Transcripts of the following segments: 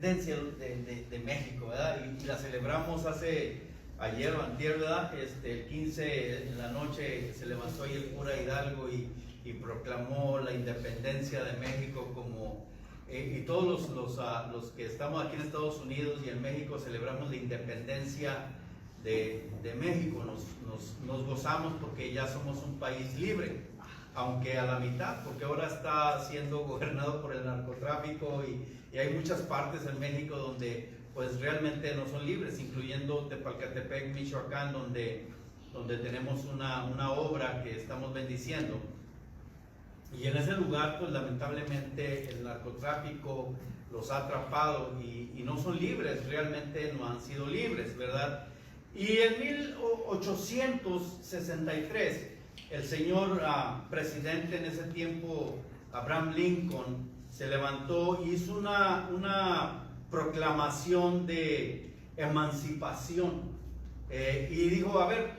de México, ¿verdad? Y la celebramos ayer o antier, ¿verdad? El 15 en la noche se levantó ahí el cura Hidalgo y proclamó la independencia de México y todos los que estamos aquí en Estados Unidos y en México celebramos la independencia de México, nos gozamos porque ya somos un país libre, aunque a la mitad, porque ahora está siendo gobernado por el narcotráfico y hay muchas partes en México donde pues realmente no son libres, incluyendo Tepalcatepec, Michoacán, donde tenemos una obra que estamos bendiciendo. Y en ese lugar, pues lamentablemente el narcotráfico los ha atrapado y no son libres, realmente no han sido libres, ¿verdad? Y en 1863, el señor presidente en ese tiempo, Abraham Lincoln, se levantó y hizo una proclamación de emancipación. Y dijo, a ver,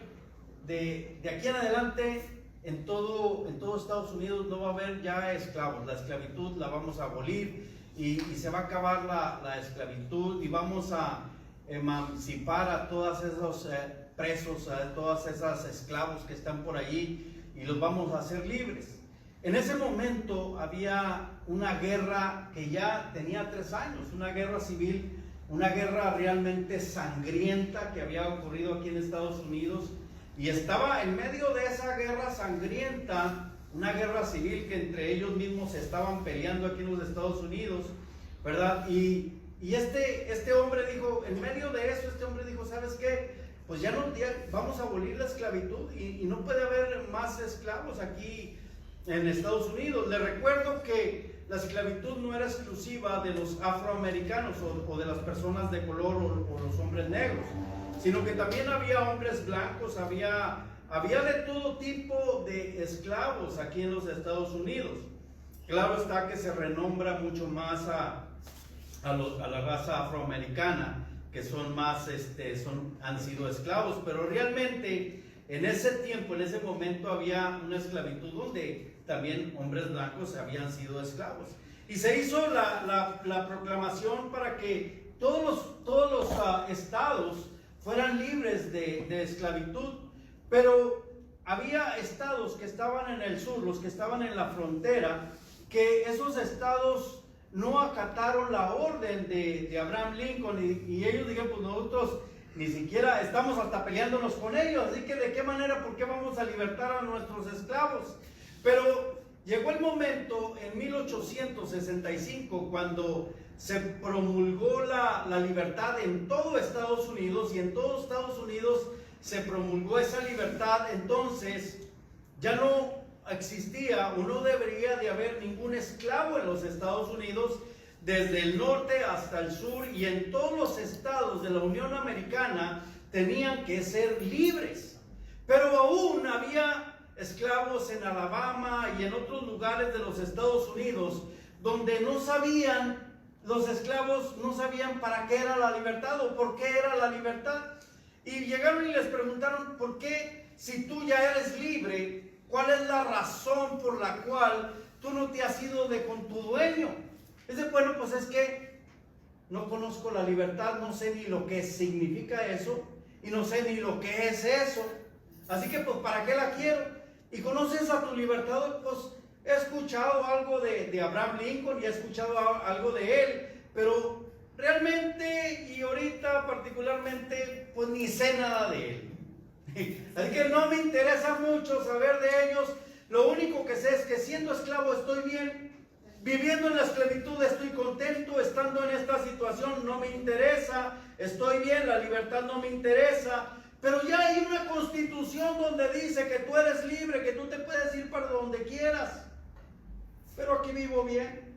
de aquí en adelante, en todo Estados Unidos no va a haber ya esclavos, la esclavitud la vamos a abolir y se va a acabar la esclavitud y vamos a emancipar a todos esos presos, a todos esos esclavos que están por allí y los vamos a hacer libres. En ese momento había una guerra que ya tenía 3 años, una guerra civil, una guerra realmente sangrienta que había ocurrido aquí en Estados Unidos. Y estaba en medio de esa guerra sangrienta, una guerra civil que entre ellos mismos se estaban peleando aquí en los Estados Unidos, ¿verdad? Y este hombre dijo, en medio de eso, este hombre dijo, ¿sabes qué? Pues ya vamos a abolir la esclavitud y no puede haber más esclavos aquí en Estados Unidos. Le recuerdo que la esclavitud no era exclusiva de los afroamericanos o de las personas de color o los hombres negros, sino que también había hombres blancos, había de todo tipo de esclavos aquí en los Estados Unidos. Claro está que se renombra mucho más a la raza afroamericana, que son más, han sido esclavos, pero realmente en ese tiempo, en ese momento había una esclavitud donde también hombres blancos habían sido esclavos. Y se hizo la proclamación para que todos los estados fueran libres de esclavitud, pero había estados que estaban en el sur, los que estaban en la frontera, que esos estados no acataron la orden de Abraham Lincoln y ellos dijeron, pues nosotros ni siquiera estamos hasta peleándonos con ellos, así que de qué manera, por qué vamos a libertar a nuestros esclavos. Pero llegó el momento en 1865 cuando se promulgó la libertad en todo Estados Unidos y en todo Estados Unidos se promulgó esa libertad. Entonces ya no existía o no debería de haber ningún esclavo en los Estados Unidos, desde el norte hasta el sur, y en todos los estados de la Unión Americana tenían que ser libres. Pero aún había esclavos en Alabama y en otros lugares de los Estados Unidos donde los esclavos no sabían para qué era la libertad o por qué era la libertad. Y llegaron y les preguntaron, ¿por qué, si tú ya eres libre, cuál es la razón por la cual tú no te has ido de con tu dueño? Dice, bueno, pues es que no conozco la libertad, no sé ni lo que significa eso y no sé ni lo que es eso. Así que pues ¿para qué la quiero? Y conoces a tu libertador, pues he escuchado algo de Abraham Lincoln y he escuchado algo de él, pero realmente y ahorita particularmente pues ni sé nada de él. Así que no me interesa mucho saber de ellos. Lo único que sé es que siendo esclavo estoy bien, viviendo en la esclavitud estoy contento, estando en esta situación no me interesa, estoy bien, la libertad no me interesa. Pero ya hay una constitución donde dice que tú eres libre, que tú te puedes ir para donde quieras. Pero aquí vivo bien,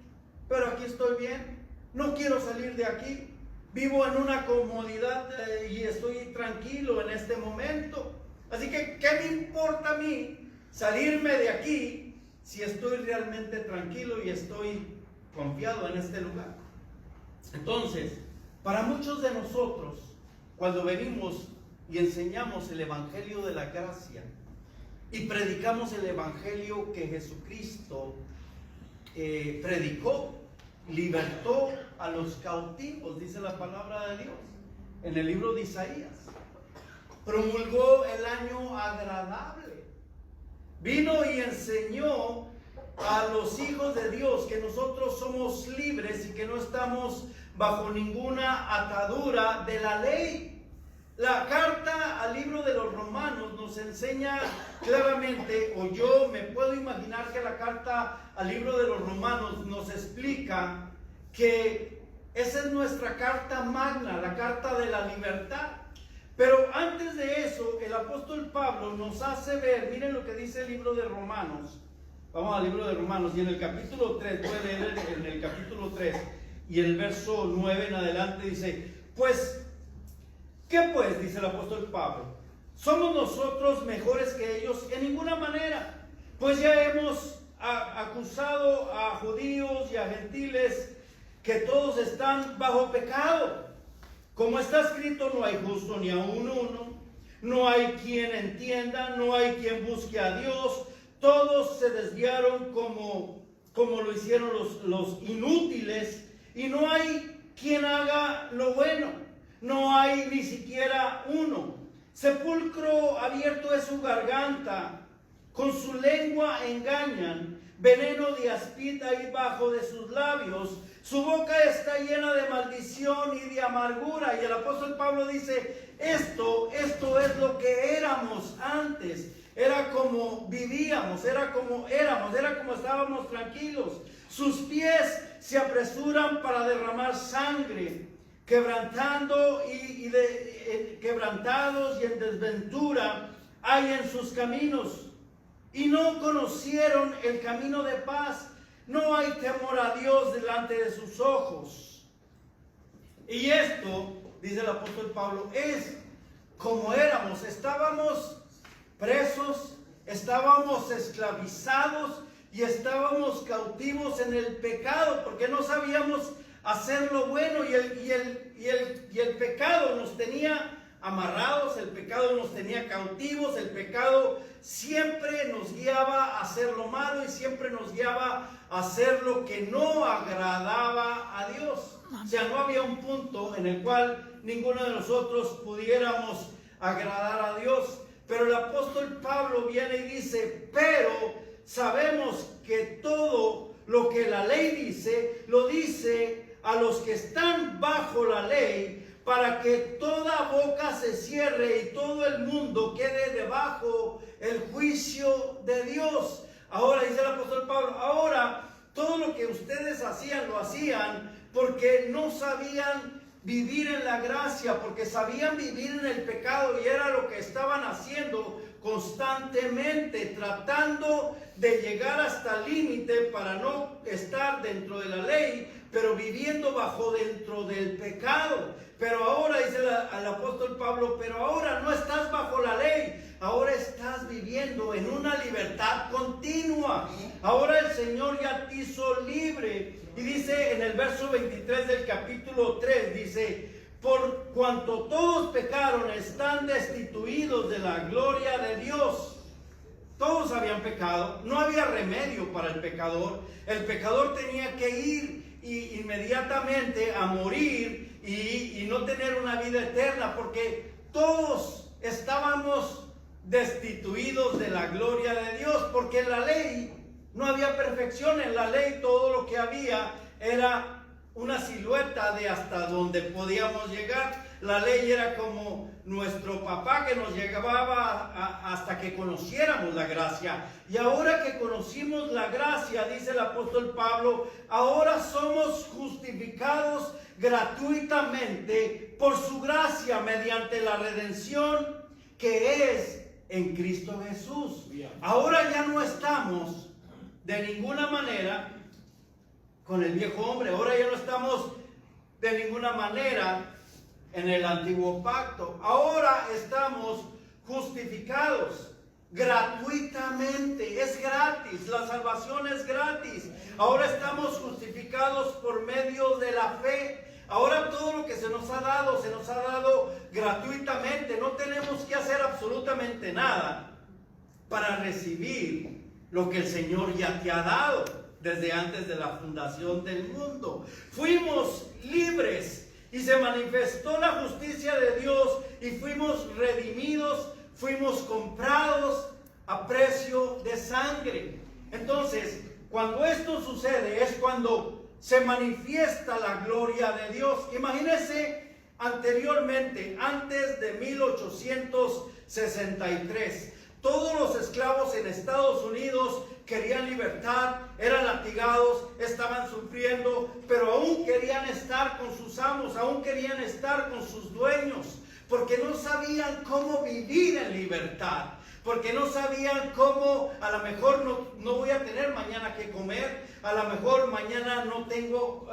pero aquí estoy bien, no quiero salir de aquí. Vivo en una comodidad y estoy tranquilo en este momento. Así que, ¿qué me importa a mí salirme de aquí si estoy realmente tranquilo y estoy confiado en este lugar? Entonces, para muchos de nosotros, cuando venimos y enseñamos el Evangelio de la Gracia y predicamos el Evangelio que Jesucristo predicó, libertó a los cautivos, dice la palabra de Dios en el libro de Isaías. Promulgó el año agradable. Vino y enseñó a los hijos de Dios que nosotros somos libres y que no estamos bajo ninguna atadura de la ley. La carta al libro de los Romanos nos enseña claramente, o yo me puedo imaginar que la carta al libro de los Romanos nos explica que esa es nuestra carta magna, la carta de la libertad. Pero antes de eso, el apóstol Pablo nos hace ver, miren lo que dice el libro de Romanos. Vamos al libro de Romanos y en el capítulo 3, puede leer en el capítulo 3 y el verso 9 en adelante dice, pues, ¿qué pues? Dice el apóstol Pablo. ¿Somos nosotros mejores que ellos? En ninguna manera. Pues ya hemos acusado a judíos y a gentiles que todos están bajo pecado. Como está escrito, no hay justo ni aun uno. No hay quien entienda, no hay quien busque a Dios. Todos se desviaron como lo hicieron los inútiles. Y no hay quien haga lo bueno. No hay ni siquiera uno. Sepulcro abierto es su garganta. Con su lengua engañan. Veneno de áspid hay bajo de sus labios. Su boca está llena de maldición y de amargura. Y el apóstol Pablo dice, esto es lo que éramos antes. Era como vivíamos, era como éramos, era como estábamos tranquilos. Sus pies se apresuran para derramar sangre, quebrantados y en desventura hay en sus caminos. Y no conocieron el camino de paz. No hay temor a Dios delante de sus ojos. Y esto, dice el apóstol Pablo, es como éramos. Estábamos presos, estábamos esclavizados y estábamos cautivos en el pecado porque no sabíamos hacer lo bueno y el pecado nos tenía amarrados, el pecado nos tenía cautivos, el pecado siempre nos guiaba a hacer lo malo y siempre nos guiaba a hacer lo que no agradaba a Dios. O sea, no había un punto en el cual ninguno de nosotros pudiéramos agradar a Dios. Pero el apóstol Pablo viene y dice, pero sabemos que todo lo que la ley dice, lo dice a los que están bajo la ley, para que toda boca se cierre y todo el mundo quede debajo el juicio de Dios. Ahora, dice el apóstol Pablo, ahora todo lo que ustedes hacían, lo hacían porque no sabían vivir en la gracia, porque sabían vivir en el pecado y era lo que estaban haciendo constantemente, tratando de llegar hasta el límite para no estar dentro de la ley, pero viviendo dentro del pecado. Pero ahora, dice el apóstol Pablo, pero ahora no estás bajo la ley, ahora estás viviendo en una libertad continua. Ahora el Señor ya te hizo libre. Y dice en el verso 23 del capítulo 3, dice, por cuanto todos pecaron, están destituidos de la gloria de Dios. Todos habían pecado, no había remedio para el pecador. El pecador tenía que ir inmediatamente a morir y no tener una vida eterna, porque todos estábamos destituidos de la gloria de Dios, porque en la ley no había perfección. En la ley todo lo que había era una silueta de hasta donde podíamos llegar. La ley era como nuestro papá que nos llevaba hasta que conociéramos la gracia. Y ahora que conocimos la gracia, dice el apóstol Pablo, ahora somos justificados gratuitamente por su gracia mediante la redención que es en Cristo Jesús. Ahora ya no estamos de ninguna manera con el viejo hombre. Ahora ya no estamos de ninguna manera en el antiguo pacto. Ahora estamos justificados gratuitamente. Es gratis. La salvación es gratis. Ahora estamos justificados por medio de la fe. Ahora todo lo que se nos ha dado gratuitamente. No tenemos que hacer absolutamente nada para recibir lo que el Señor ya te ha dado. desde antes de la fundación del mundo. Fuimos libres y se manifestó la justicia de Dios y fuimos redimidos, fuimos comprados a precio de sangre. Entonces, cuando esto sucede es cuando se manifiesta la gloria de Dios. Imagínense anteriormente, antes de 1863, todos los esclavos en Estados Unidos querían libertad, eran latigados, estaban sufriendo, pero aún querían estar con sus amos, aún querían estar con sus dueños, porque no sabían cómo vivir en libertad, porque no sabían cómo, a lo mejor no voy a tener mañana que comer, a lo mejor mañana no tengo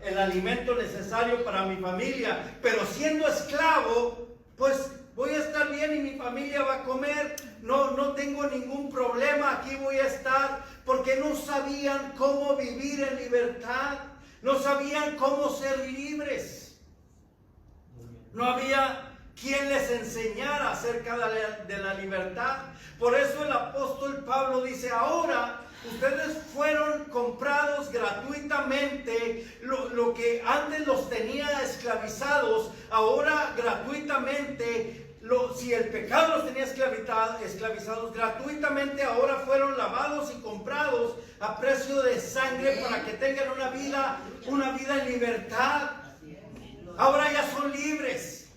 el alimento necesario para mi familia, pero siendo esclavo, pues voy a estar bien y mi familia va a comer, no tengo ningún problema, aquí voy a estar, porque no sabían cómo vivir en libertad, no sabían cómo ser libres. No había quien les enseñara acerca de la libertad. Por eso el apóstol Pablo dice, ahora ustedes fueron comprados gratuitamente, lo que antes los tenía esclavizados, ahora gratuitamente, si el pecado los tenía esclavizados, gratuitamente ahora fueron lavados y comprados a precio de sangre para que tengan una vida en libertad. Ahora ya son libres.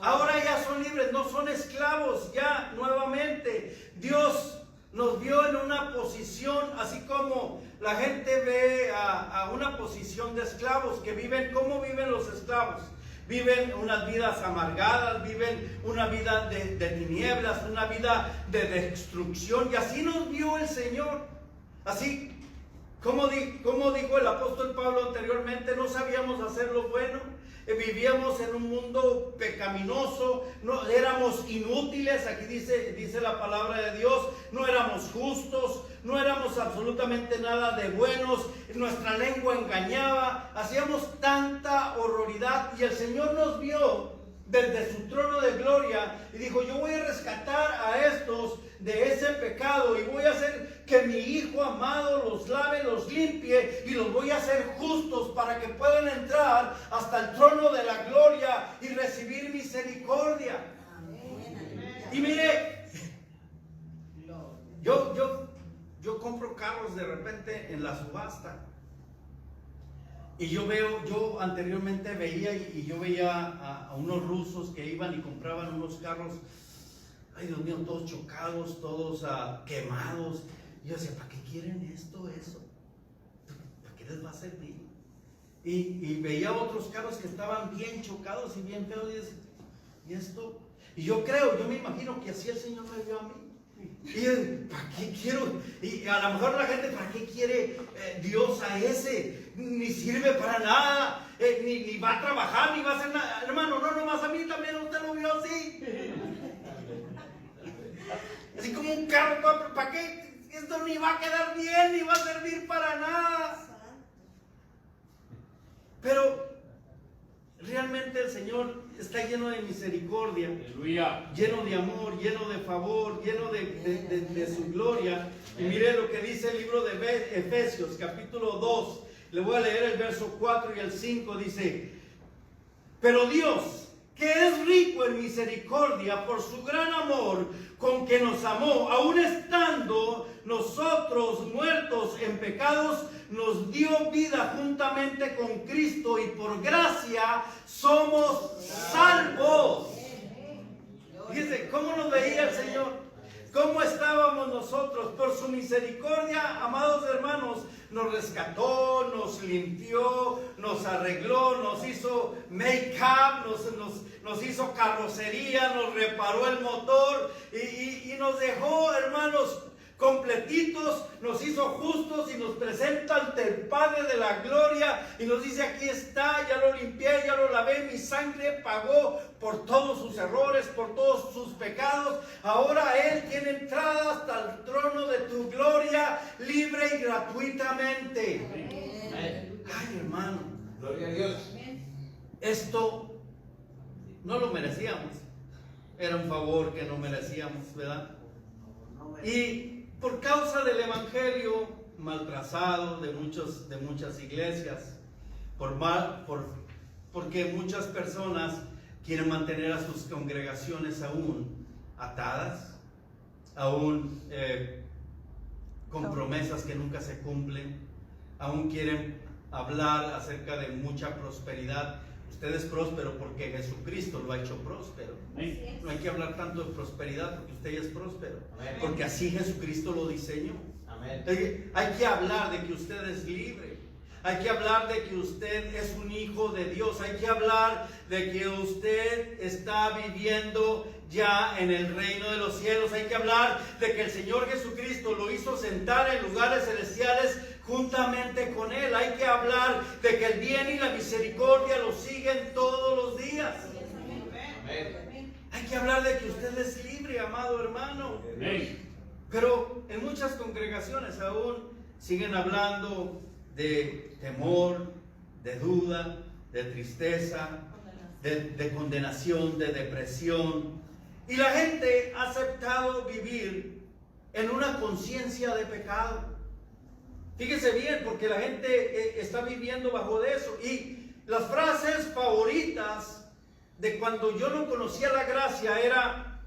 Ahora ya son libres, no son esclavos ya nuevamente. Dios nos vio en una posición, así como la gente ve a una posición de esclavos que viven. ¿Cómo viven los esclavos? Viven unas vidas amargadas, viven una vida de tinieblas, una vida de destrucción. Y así nos vio el Señor. Así como dijo el apóstol Pablo anteriormente, no sabíamos hacer lo bueno. Vivíamos en un mundo pecaminoso, no, éramos inútiles, aquí dice la palabra de Dios, no éramos justos, no éramos absolutamente nada de buenos, nuestra lengua engañaba, hacíamos tanta horroridad y el Señor nos vio desde su trono de gloria y dijo, yo voy a rescatar a estos de ese pecado y voy a hacer que mi Hijo amado los lave, los limpie y los voy a hacer justos para que puedan entrar hasta el trono de la gloria y recibir misericordia. Y mire, yo compro carros de repente en la subasta. Y yo anteriormente veía a unos rusos que iban y compraban unos carros, ay Dios mío, todos chocados, todos quemados. Y yo decía, ¿para qué quieren eso? ¿Para qué les va a servir? Y veía otros carros que estaban bien chocados y bien feos y decía, ¿y esto? Y yo me imagino que así el Señor me vio a mí. Y ¿para qué quiero? Y a lo mejor la gente, ¿para qué quiere Dios a ese? Ni sirve para nada, ni va a trabajar, ni va a hacer nada. Hermano, no, nomás a mí también usted lo vio así. Así como un carro, ¿para qué? Esto ni va a quedar bien, ni va a servir para nada. Pero realmente el Señor está lleno de misericordia, aleluya, lleno de amor, lleno de favor, lleno de su gloria. Y mire lo que dice el libro de Efesios, capítulo 2. Le voy a leer el verso 4 y el 5. Dice, pero Dios, que es rico en misericordia por su gran amor con que nos amó, aun estando nosotros muertos en pecados, nos dio vida juntamente con Cristo y por gracia somos salvos. Dice, ¿cómo nos veía el Señor? ¿Cómo estábamos nosotros? Por su misericordia, amados hermanos, nos rescató, nos limpió, nos arregló, nos hizo make-up, nos hizo carrocería, nos reparó el motor y nos dejó, hermanos, completitos, nos hizo justos y nos presenta ante el Padre de la gloria y nos dice, aquí está, ya lo limpié, ya lo lavé, mi sangre pagó por todos sus errores, por todos sus pecados. Ahora Él tiene entrada hasta el trono de tu gloria, libre y gratuitamente. Ay, hermano, gloria a Dios. Esto no lo merecíamos, era un favor que no merecíamos, ¿verdad? Y por causa del Evangelio, mal trazado de muchas iglesias, porque muchas personas quieren mantener a sus congregaciones aún atadas, aún con promesas que nunca se cumplen, aún quieren hablar acerca de mucha prosperidad. Usted es próspero porque Jesucristo lo ha hecho próspero. No hay que hablar tanto de prosperidad porque usted ya es próspero, porque así Jesucristo lo diseñó. Hay que hablar de que usted es libre. Hay que hablar de que usted es un hijo de Dios. Hay que hablar de que usted está viviendo ya en el reino de los cielos. Hay que hablar de que el Señor Jesucristo lo hizo sentar en lugares celestiales juntamente con Él. Hay que hablar de que el bien y la misericordia lo siguen todos los días. Hay que hablar de que usted es libre, amado hermano. Pero en muchas congregaciones aún siguen hablando de temor, de duda, de tristeza, de condenación, de depresión. Y la gente ha aceptado vivir en una conciencia de pecado. Fíjese bien, porque la gente está viviendo bajo de eso. Y las frases favoritas de cuando yo no conocía la gracia era: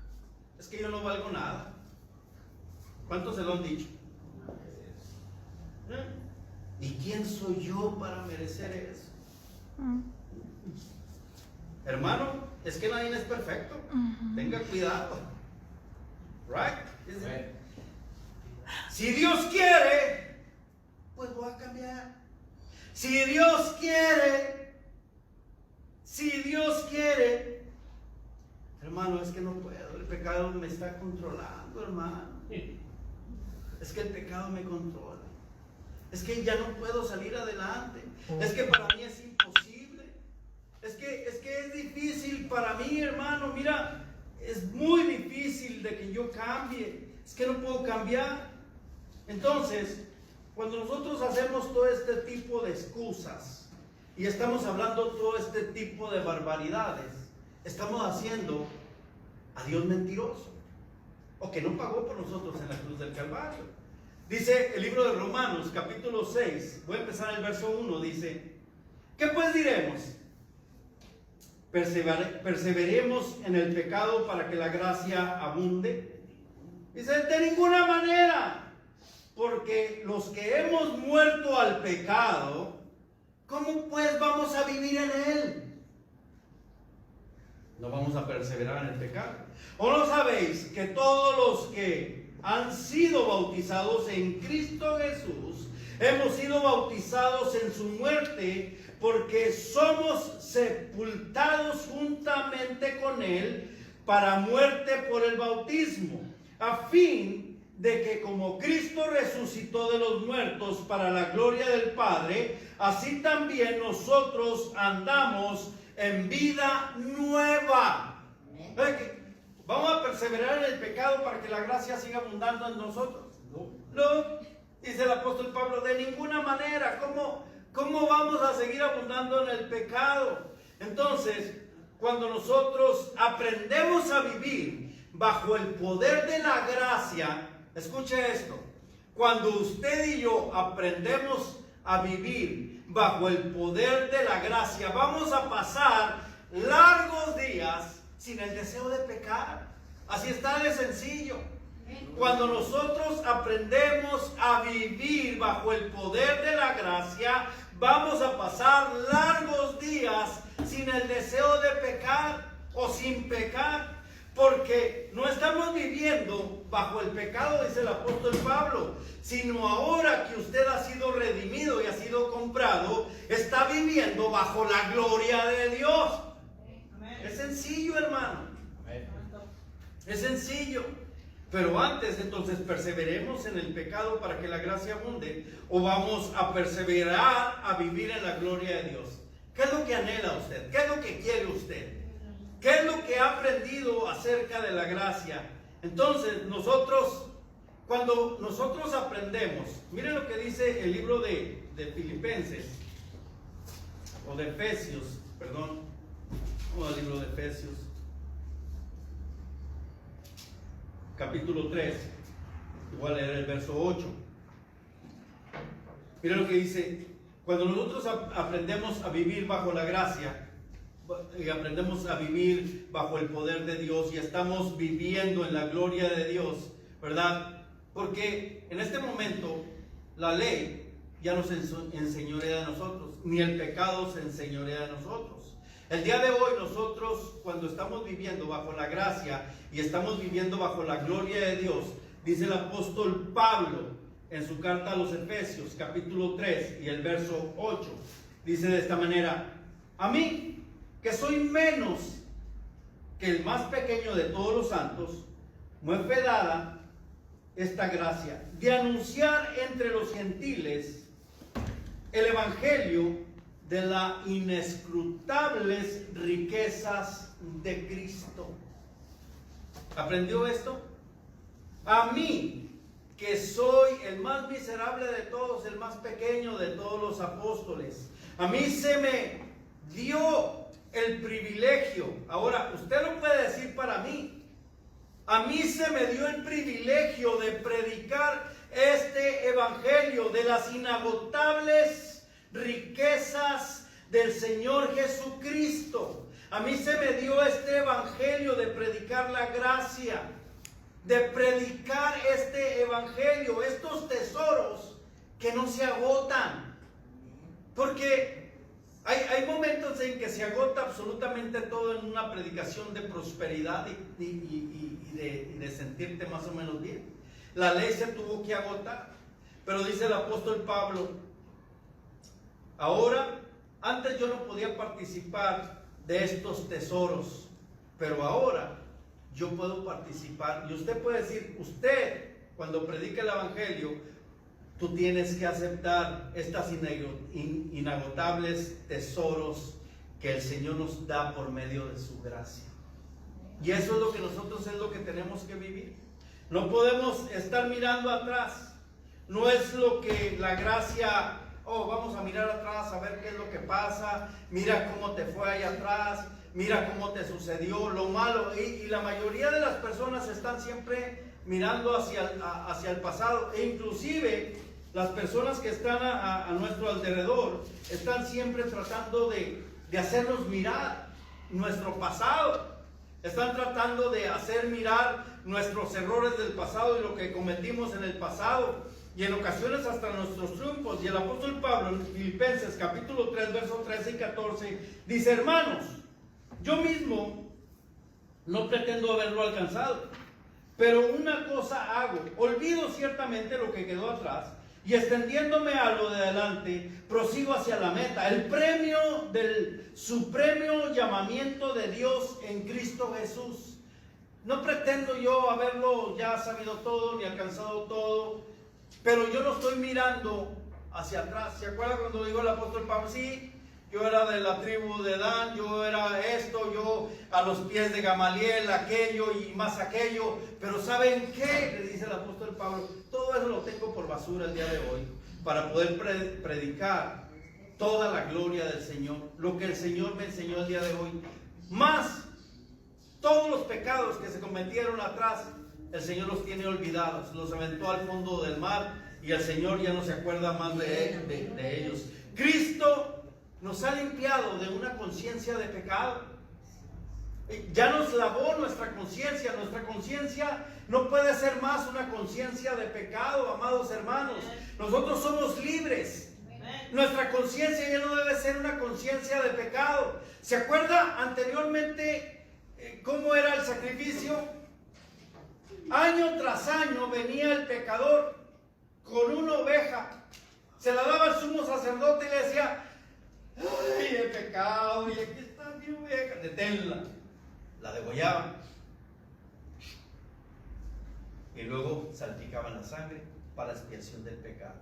es que yo no valgo nada. ¿Cuántos se lo han dicho? ¿Y quién soy yo para merecer eso? Hermano, es que nadie es perfecto. Tenga cuidado. Right? Si Dios quiere, pues voy a cambiar. Si Dios quiere, hermano, es que no puedo. El pecado me está controlando, hermano. Es que el pecado me controla. Es que ya no puedo salir adelante. Es que para mí es imposible. Es que es difícil para mí, hermano. Mira, es muy difícil de que yo cambie. Es que no puedo cambiar. Entonces, cuando nosotros hacemos todo este tipo de excusas y estamos hablando todo este tipo de barbaridades, estamos haciendo a Dios mentiroso, o que no pagó por nosotros en la cruz del Calvario. Dice el libro de Romanos, capítulo 6, voy a empezar en el verso 1, dice: ¿qué pues diremos? ¿Perseveremos en el pecado para que la gracia abunde? Dice: de ninguna manera, porque los que hemos muerto al pecado, ¿cómo pues vamos a vivir en él? No vamos a perseverar en el pecado. ¿O no sabéis que todos los que han sido bautizados en Cristo Jesús, hemos sido bautizados en su muerte, porque somos sepultados juntamente con Él para muerte por el bautismo, a fin de que como Cristo resucitó de los muertos para la gloria del Padre, así también nosotros andamos en vida nueva. ¿Vamos a perseverar en el pecado para que la gracia siga abundando en nosotros? No, dice el apóstol Pablo, de ninguna manera. ¿Cómo vamos a seguir abundando en el pecado? Entonces, cuando nosotros aprendemos a vivir bajo el poder de la gracia, escuche esto: cuando usted y yo aprendemos a vivir bajo el poder de la gracia, vamos a pasar largos días sin el deseo de pecar. Así está de sencillo. Cuando nosotros aprendemos a vivir bajo el poder de la gracia, vamos a pasar largos días sin el deseo de pecar o sin pecar, porque no estamos viviendo bajo el pecado, dice el apóstol Pablo, sino ahora que usted ha sido redimido y ha sido comprado, está viviendo bajo la gloria de Dios. Es sencillo, hermano. Es sencillo. Pero antes, entonces, ¿perseveremos en el pecado para que la gracia abunde? ¿O vamos a perseverar a vivir en la gloria de Dios? ¿Qué es lo que anhela usted? ¿Qué es lo que quiere usted? ¿Qué es lo que ha aprendido acerca de la gracia? Entonces, cuando nosotros aprendemos, miren lo que dice el libro de Filipenses, o de Efesios, perdón, o el libro de Efesios, capítulo 3, igual a leer el verso 8. Mira lo que dice: cuando nosotros aprendemos a vivir bajo la gracia y aprendemos a vivir bajo el poder de Dios y estamos viviendo en la gloria de Dios, ¿verdad? Porque en este momento la ley ya nos enseñorea de nosotros, ni el pecado se enseñorea de nosotros. El día de hoy nosotros, cuando estamos viviendo bajo la gracia y estamos viviendo bajo la gloria de Dios, dice el apóstol Pablo en su carta a los Efesios, capítulo 3 y el verso 8, dice de esta manera: a mí, que soy menos que el más pequeño de todos los santos, me fue dada esta gracia de anunciar entre los gentiles el evangelio de las inescrutables riquezas de Cristo. ¿Aprendió esto? A mí, que soy el más miserable de todos, el más pequeño de todos los apóstoles, a mí se me dio el privilegio. Ahora, usted lo puede decir para mí. A mí se me dio el privilegio de predicar este evangelio de las inagotables riquezas del Señor Jesucristo. A mí se me dio este evangelio de predicar la gracia, de predicar este evangelio, estos tesoros que no se agotan. Porque hay momentos en que se agota absolutamente todo en una predicación de prosperidad y de sentirte más o menos bien. La ley se tuvo que agotar, pero dice el apóstol Pablo: ahora, antes yo no podía participar de estos tesoros, pero ahora yo puedo participar. Y usted puede decir, usted cuando predica el evangelio, tú tienes que aceptar estas inagotables tesoros que el Señor nos da por medio de su gracia. Y eso es lo que nosotros es lo que tenemos que vivir. No podemos estar mirando atrás. No es lo que la gracia, vamos a mirar atrás a ver qué es lo que pasa. Mira cómo te fue allá atrás. Mira cómo te sucedió lo malo. Y la mayoría de las personas están siempre mirando hacia el pasado. E inclusive las personas que están a nuestro alrededor están siempre tratando de hacernos mirar nuestro pasado. Están tratando de hacer mirar nuestros errores del pasado y lo que cometimos en el pasado. Y en ocasiones hasta nuestros triunfos. Y el apóstol Pablo en Filipenses capítulo 3, versos 13 y 14 dice: hermanos, yo mismo no pretendo haberlo alcanzado, pero una cosa hago: olvido ciertamente lo que quedó atrás y extendiéndome a lo de adelante, prosigo hacia la meta, el premio del supremo llamamiento de Dios en Cristo Jesús. No pretendo yo haberlo ya sabido todo ni alcanzado todo, pero yo no estoy mirando hacia atrás. ¿Se acuerda cuando dijo el apóstol Pablo? Sí, yo era de la tribu de Dan, yo era esto, yo a los pies de Gamaliel, aquello y más aquello. Pero ¿saben qué? Le dice el apóstol Pablo: todo eso lo tengo por basura el día de hoy para poder predicar toda la gloria del Señor, lo que el Señor me enseñó el día de hoy. Más todos los pecados que se cometieron atrás, el Señor los tiene olvidados, los aventó al fondo del mar y el Señor ya no se acuerda más de ellos. Cristo nos ha limpiado de una conciencia de pecado. Ya nos lavó nuestra conciencia. Nuestra conciencia no puede ser más una conciencia de pecado, amados hermanos. Nosotros somos libres. Nuestra conciencia ya no debe ser una conciencia de pecado. ¿Se acuerda anteriormente cómo era el sacrificio? Año tras año venía el pecador con una oveja, se la daba al sumo sacerdote y le decía: ¡ay, el pecado! Y aquí está mi oveja, deténla. La degollaban y luego salpicaban la sangre para expiación del pecado.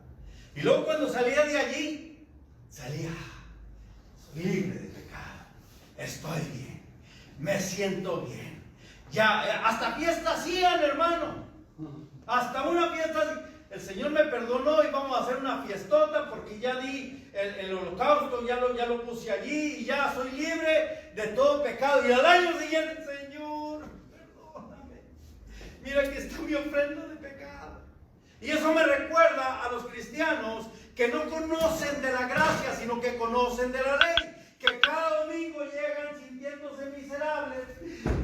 Y luego cuando salía de allí, salía libre de pecado. Estoy bien, me siento bien. Ya, hasta fiesta hacían, hermano. Hasta una fiesta. El Señor me perdonó y vamos a hacer una fiestota porque ya di el holocausto, ya lo puse allí y ya soy libre de todo pecado. Y al año siguiente: Señor, perdóname. Mira que está mi ofrenda de pecado. Y eso me recuerda a los cristianos que no conocen de la gracia, sino que conocen de la ley, que cada domingo llegan sintiéndose miserables.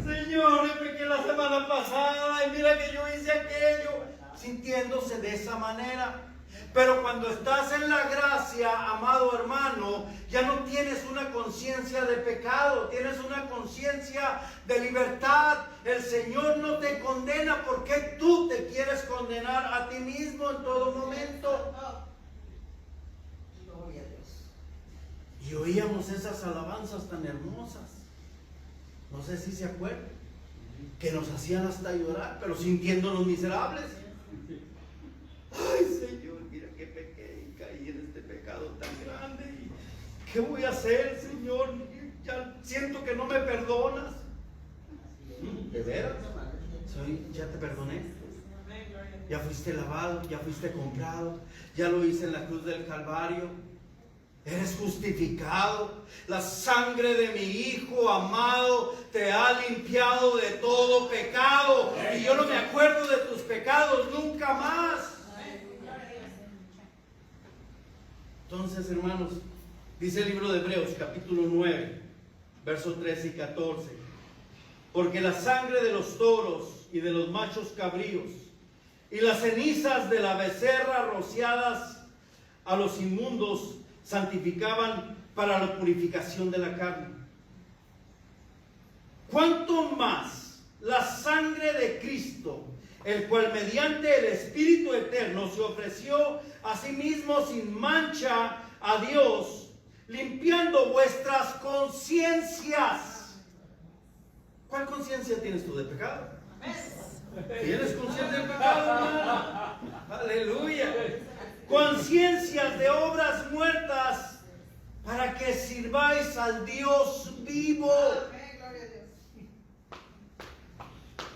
Señor, yo pequé la semana pasada y mira que yo hice aquello, sintiéndose de esa manera. Pero cuando estás en la gracia, amado hermano, ya no tienes una conciencia de pecado, tienes una conciencia de libertad. El Señor no te condena. porque tú te quieres condenar a ti mismo en todo momento? Y oíamos esas alabanzas tan hermosas, no sé si se acuerdan, que nos hacían hasta llorar, pero sintiéndonos miserables. Ay, Señor, mira que pequé y caí en este pecado tan grande. ¿Qué voy a hacer, Señor? Ya siento que no me perdonas. ¿De veras? ¿Ya te perdoné? Ya fuiste lavado, ya fuiste comprado, ya lo hice en la cruz del Calvario. Eres justificado. La sangre de mi Hijo amado te ha limpiado de todo pecado. Y yo no me acuerdo de tus pecados nunca más. Entonces, hermanos, dice el libro de Hebreos, capítulo 9, versos 13 y 14. Porque la sangre de los toros y de los machos cabríos y las cenizas de la becerra rociadas a los inmundos santificaban para la purificación de la carne. ¿Cuánto más la sangre de Cristo, el cual mediante el Espíritu Eterno se ofreció a sí mismo sin mancha a Dios, limpiando vuestras conciencias? ¿Cuál conciencia tienes tú de pecado? ¿Tienes conciencia de pecado, hermano? Aleluya. Conciencias de obras muertas, para que sirváis al Dios vivo.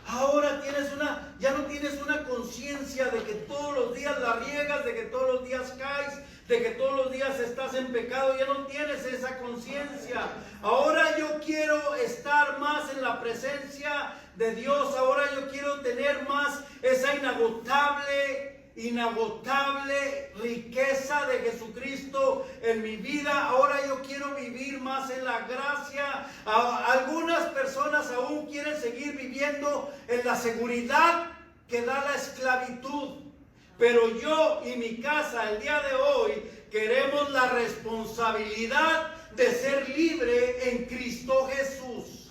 Ahora ya no tienes una conciencia de que todos los días la riegas, de que todos los días caes, de que todos los días estás en pecado. Ya no tienes esa conciencia. Ahora yo quiero estar más en la presencia de Dios. Ahora yo quiero tener más esa inagotable riqueza de Jesucristo en mi vida. Ahora yo quiero vivir más en la gracia. Algunas personas aún quieren seguir viviendo en la seguridad que da la esclavitud, pero yo y mi casa el día de hoy queremos la responsabilidad de ser libre en Cristo Jesús.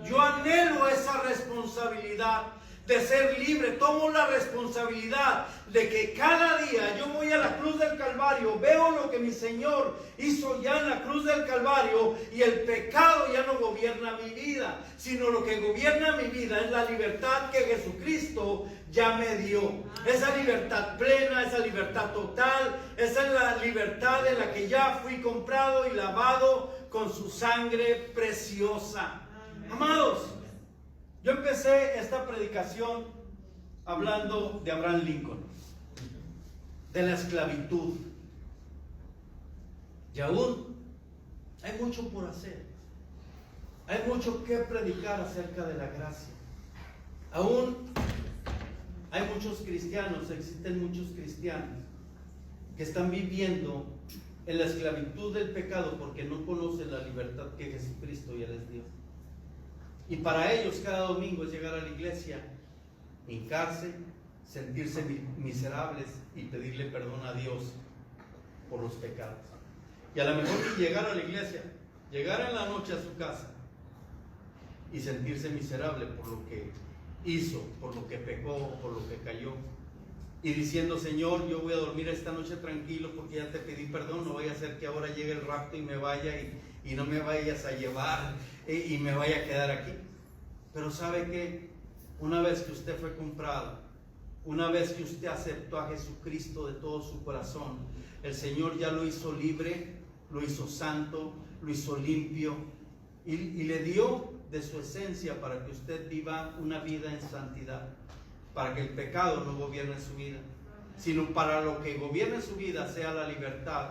Yo anhelo esa responsabilidad de ser libre. Tomo la responsabilidad de que cada día yo voy a la cruz del Calvario, veo lo que mi Señor hizo ya en la cruz del Calvario, y el pecado ya no gobierna mi vida, sino lo que gobierna mi vida es la libertad que Jesucristo ya me dio. Esa libertad plena, esa libertad total, esa es la libertad en la que ya fui comprado y lavado con su sangre preciosa. Amados, yo empecé esta predicación hablando de Abraham Lincoln, de la esclavitud. Y aún hay mucho por hacer. Hay mucho que predicar acerca de la gracia. Aún hay muchos cristianos, existen muchos cristianos que están viviendo en la esclavitud del pecado porque no conocen la libertad que Jesucristo ya les dio. Y para ellos cada domingo es llegar a la iglesia, hincarse, sentirse miserables y pedirle perdón a Dios por los pecados. Y a lo mejor llegar a la iglesia, llegar en la noche a su casa y sentirse miserable por lo que hizo, por lo que pecó, por lo que cayó. Y diciendo: Señor, yo voy a dormir esta noche tranquilo porque ya te pedí perdón. No vaya a ser que ahora llegue el rapto y me vaya y no me vayas a llevar y me vaya a quedar aquí. Pero ¿sabe qué? Una vez que usted fue comprado, una vez que usted aceptó a Jesucristo de todo su corazón, el Señor ya lo hizo libre, lo hizo santo, lo hizo limpio y le dio de su esencia para que usted viva una vida en santidad, para que el pecado no gobierne su vida, sino para lo que gobierne su vida sea la libertad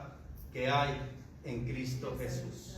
que hay en Cristo Jesús.